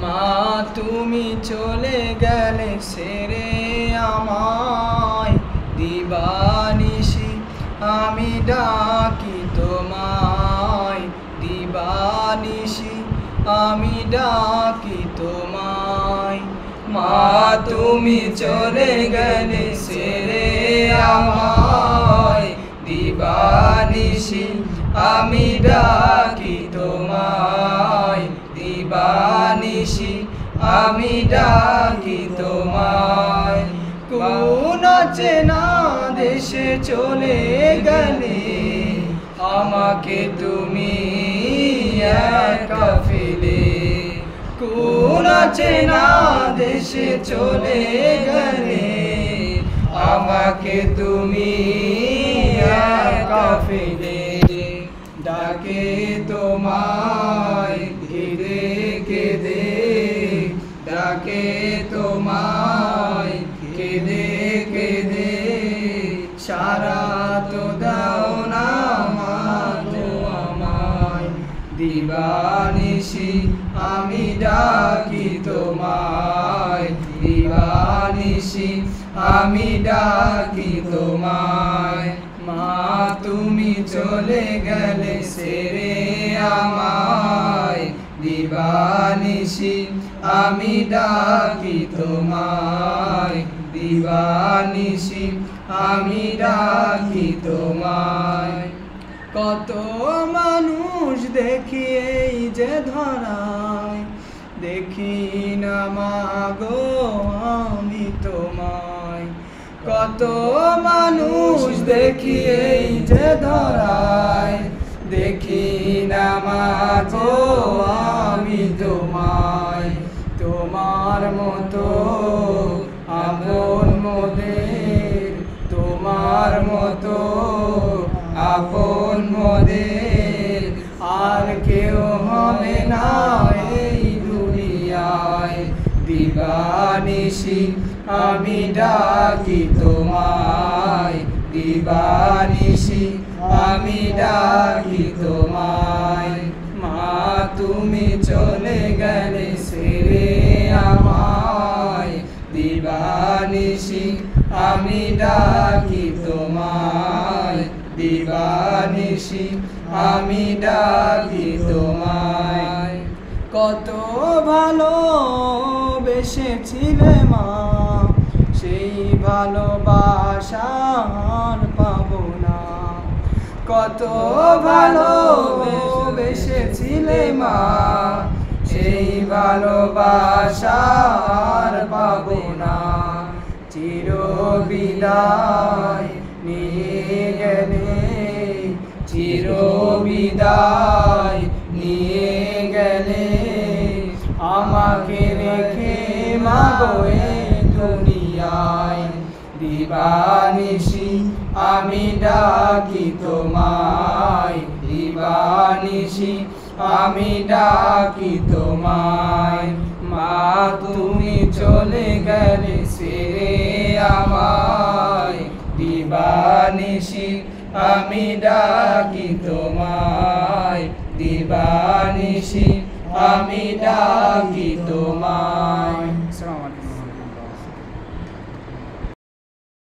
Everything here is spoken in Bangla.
মা তুমি চলে গেলে ছেড়ে আমায়, দিবানিশি আমি ডাকি তোমায়, দিবানিশি আমি ডাকি তোমায়। মা তুমি চলে গেলে ছেড়ে আমায়, দিবানিশি আমি ডাকি তোমায়, দিবানিশি আমি ডাকি তোমায়। কোন চেনা দেশে চলে গেলে আমাকে তুমি একা ফেলে, কোন চেনা দেশে চলে গেলে আমাকে তুমি একা ফেলে। ডাকে তোমায় কেঁদে কেঁদে, ডাকে তোমায় কেঁদে কেঁদে, সারা তো দাও না মা গো আমায়। দিবানিশি আমি ডাকি তোমায়, দিবানিশি আমি ডাকি তোমায়। মা তুমি চলে গেলে ছেড়ে আমায়, দিবানিশি আমি ডাকি তোমায়, দিবানিশি আমি ডাকি তোমায়। কত মানুষ দেখি এই যে ধরায়, দেখি না মা গো আমি তোমায়। কত মানুষ দেখি এই যে ধরায়, দেখি না মা গো আমি তোমায়। তোমার মতো আপন মোদের, তোমার মতো আপন মোদের আর কেউ হবে না এই দুনিয়ায়। দিবানিশি আমি ডাকি তোমায়, দিবানিশি আমি ডাকি তোমায়। মা তুমি চলে গেলে ছেড়ে আমায়, দিবানিশি আমি ডাকি তোমায়, দিবানিশি আমি ডাকি তোমায়। কত ভালোবেসেছিলে মা, সেই ভালোবাসা আর পাবো না। কত ভালোবেসেছিলে মা, সেই ভালোবাসা আর পাবো না। চির বিদায় নিয়ে গেলে, চির বিদায় নিয়ে গেলে আমাকে রেখে মা গো এই দুনিয়ায়। দিবানিশি আমি ডাকি তোমায়, দিবানিশি আমি ডাকি তোমায়। মা তুমি চলে গেলে ছেড়ে আমায়, দিবানিশি আমি ডাকি তোমায়, দিবানিশি আমি ডাকি তোমায়।